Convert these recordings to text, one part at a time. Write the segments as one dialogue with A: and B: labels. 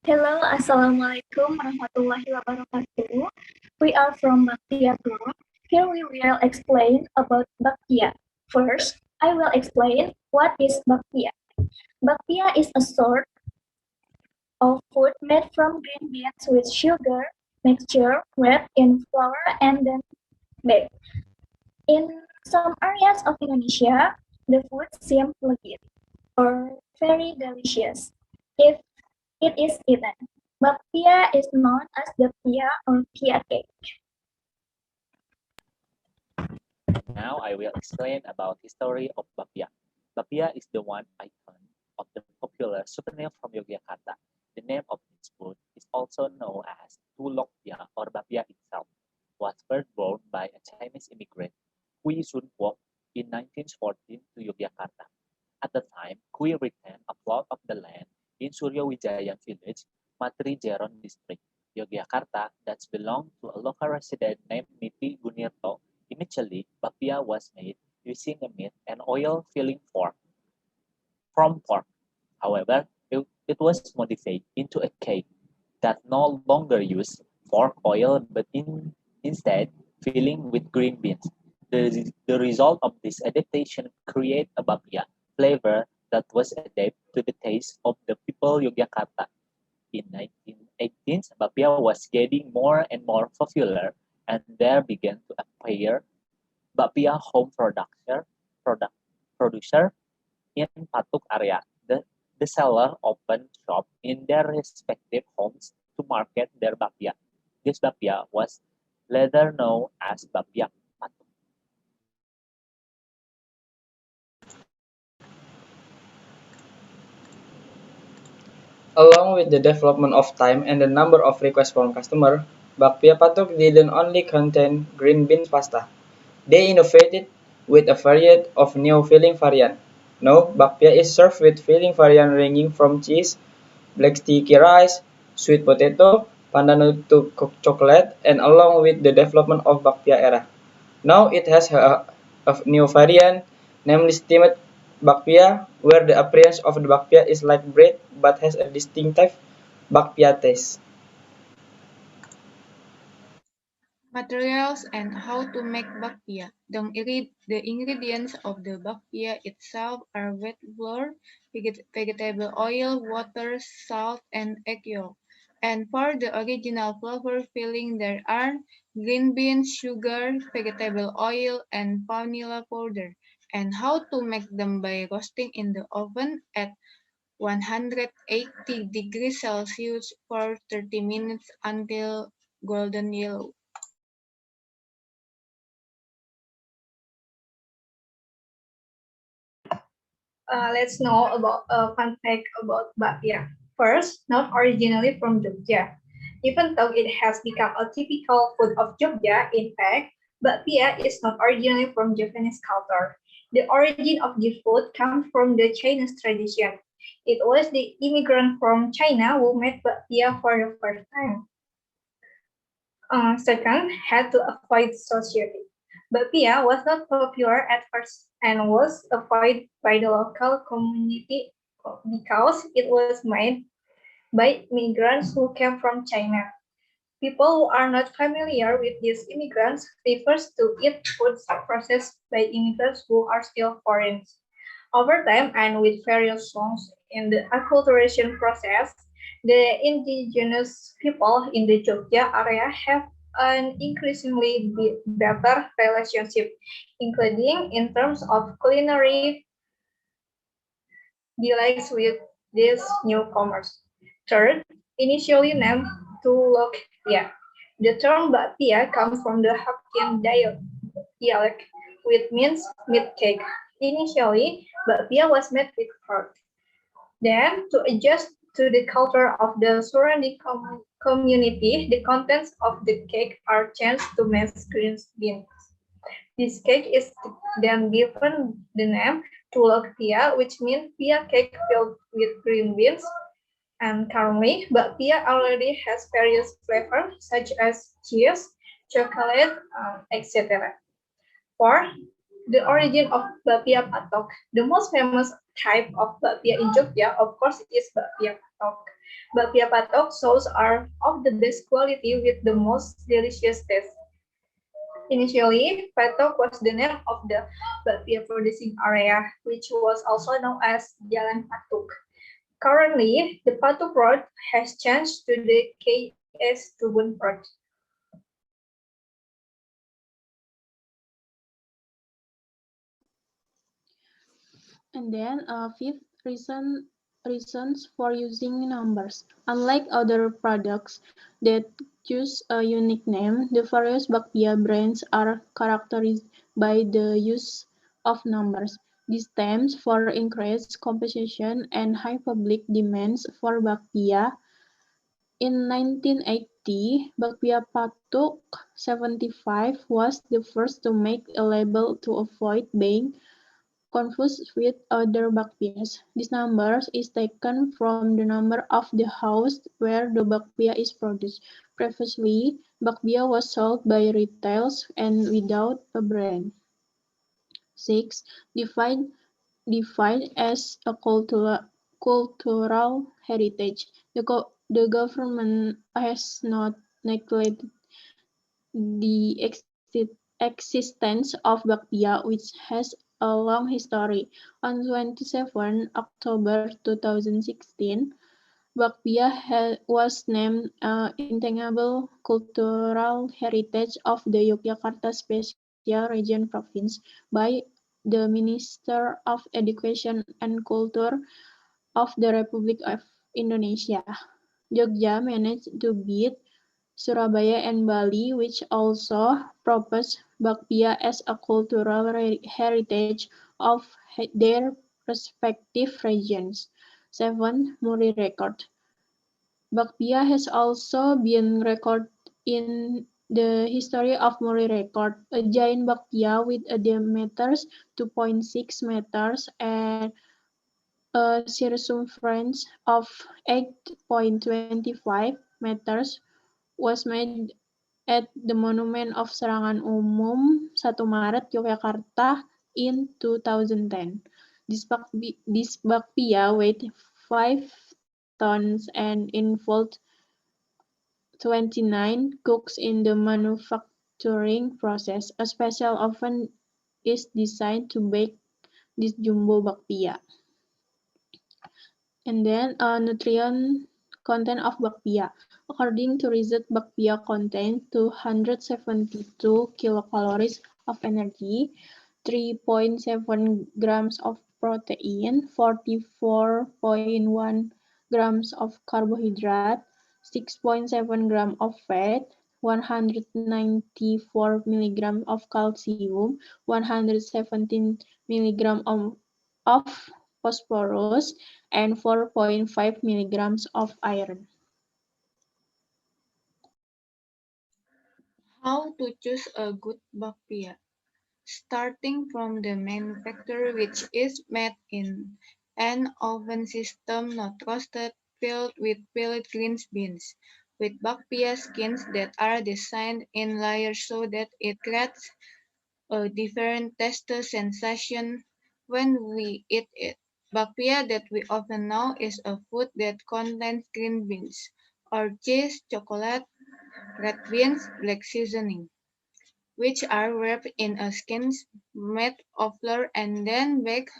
A: Hello, Assalamualaikum warahmatullahi wabarakatuh. We are from Bakpia Group. Here we will explain about Bakpia. First, I will explain what is Bakpia. Bakpia is a sort of food made from green beans with sugar mixture wrapped in flour and then baked. In some areas of Indonesia, the food seems legit or very delicious if it is eaten. Bakpia is known as the pia or pia cake.
B: Now I will explain about history of Bakpia. Bakpia is the one icon of the popular souvenir from Yogyakarta. The name of this food is also known as Tulokpia or Bakpia itself. Was first born by a Chinese immigrant, Kui Sun Kwok, in 1914 to Yogyakarta. At the time, Kui retained a plot of the land in Suryawijaya village, Matri Jeron district, Yogyakarta, that belonged to a local resident named Niti Gunirto. Initially, bakpia was made using a meat and oil filling from pork. However, it was modified into a cake that no longer used pork oil but instead filling with green beans. The result of this adaptation created a bakpia flavor that was adapted to the taste of the people Yogyakarta. In 1918, bakpia was getting more and more popular, and there began to appear bakpia home producer in Patuk area. The seller opened shop in their respective homes to market their bakpia. This bakpia was later known as bakpia Patuk.
C: Along with the development of time and the number of requests from customers, Bakpia Patuk didn't only contain green beans pasta. They innovated with a variety of new filling variants. Now, Bakpia is served with filling variants ranging from cheese, black sticky rice, sweet potato, pandan to chocolate, and along with the development of Bakpia era. Now it has a new variant, namely steamed bakpia, where the appearance of the bakpia is like bread but has a distinctive bakpia taste.
D: Materials and how to make bakpia. The ingredients of the bakpia itself are wheat flour, vegetable oil, water, salt, and egg yolk. And for the original flavor filling, there are green beans, sugar, vegetable oil, and vanilla powder. And how to make them by roasting in the oven at 180 degrees Celsius for 30 minutes until golden yellow.
A: Let's know about a fun fact about bakpia. First, not originally from Jogja. Even though it has become a typical food of Jogja, in fact, bakpia is not originally from Japanese culture. The origin of the food comes from the Chinese tradition. It was the immigrant from China who made bakpia for the first time. Second, had to avoid society. Bakpia was not popular at first and was avoided by the local community because it was made by immigrants who came from China. People who are not familiar with these immigrants prefers to eat foods processed by immigrants who are still foreign. Over time and with various songs in the acculturation process, the indigenous people in the Jogja area have an increasingly better relationship, including in terms of culinary delights with these newcomers. Third, initially named Tulokpia. The term bakpia comes from the Hokkien dialect, which means meat cake. Initially, bakpia was made with pork. Then, to adjust to the culture of the surrounding community, the contents of the cake are changed to mashed green beans. This cake is then given the name Tulokpia, which means pia cake filled with green beans. And currently, bakpia already has various flavors such as cheese, chocolate, etc. 4. The origin of Bakpia patok. The most famous type of bakpia in Jogja, of course, is bakpia patok. Bakpia patok sauce are of the best quality with the most delicious taste. Initially, patok was the name of the bakpia producing area, which was also known as Jalan Patuk. Currently, the Patuk Road has changed to the KS Tubun Road.
E: And then fifth reasons for using numbers. Unlike other products that use a unique name, the various bakpia brands are characterized by the use of numbers. This stems for increased competition and high public demands for bakpia. In 1980, Bakpia Patuk 75 was the first to make a label to avoid being confused with other bakpias. This number is taken from the number of the house where the bakpia is produced. Previously, bakpia was sold by retailers and without a brand. 6. Defined as a cultural heritage. The government has not neglected the existence of Bakpia, which has a long history. On 27 October 2016, Bakpia was named Intangible Cultural Heritage of the Yogyakarta Special Region Province by the Minister of Education and Culture of the Republic of Indonesia. Jogja managed to beat Surabaya and Bali, which also propose Bakpia as a cultural heritage of their respective regions. 7. Muri record. Bakpia has also been recorded in the history of Muri record. A giant bakpia with a diameter 2.6 meters and a circumference of 8.25 meters was made at the Monument of Serangan Umum 1 Maret, Yogyakarta in 2010. This bakpia weighed 5 tons and involved 29 cooks in the manufacturing process. A special oven is designed to bake this jumbo bakpia. And then nutrient content of bakpia. According to research, bakpia contains 272 kilocalories of energy, 3.7 grams of protein, 44.1 grams of carbohydrate, 6.7 grams of fat, 194 milligrams of calcium, 117 milligrams of phosphorus, and 4.5 milligrams of iron.
D: How to choose a good bakpia? Starting from the manufacturer, which is made in an oven system, not roasted, filled with peeled green beans, with bakpia skins that are designed in layers so that it creates a different taste sensation when we eat it. Bakpia that we often know is a food that contains green beans, or cheese, chocolate, red beans, black seasoning, which are wrapped in a skins made of flour and then baked.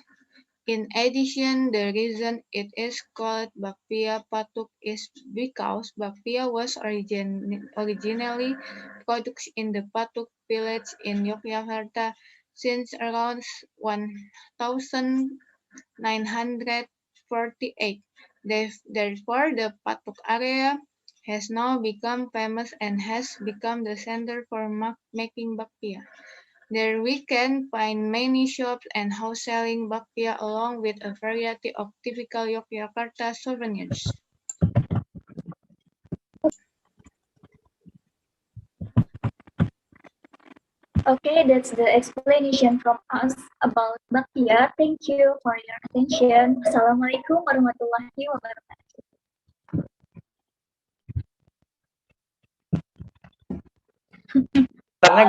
D: In addition, the reason it is called Bakpia Patuk is because Bakpia was originally produced in the Patuk village in Yogyakarta since around 1948. Therefore, the Patuk area has now become famous and has become the center for making bakpia. There we can find many shops and houses selling bakpia along with a variety of typical Yogyakarta souvenirs.
F: Okay, that's the explanation from us about Bakpia. Thank you for your attention. Assalamualaikum warahmatullahi wabarakatuh.
C: Karena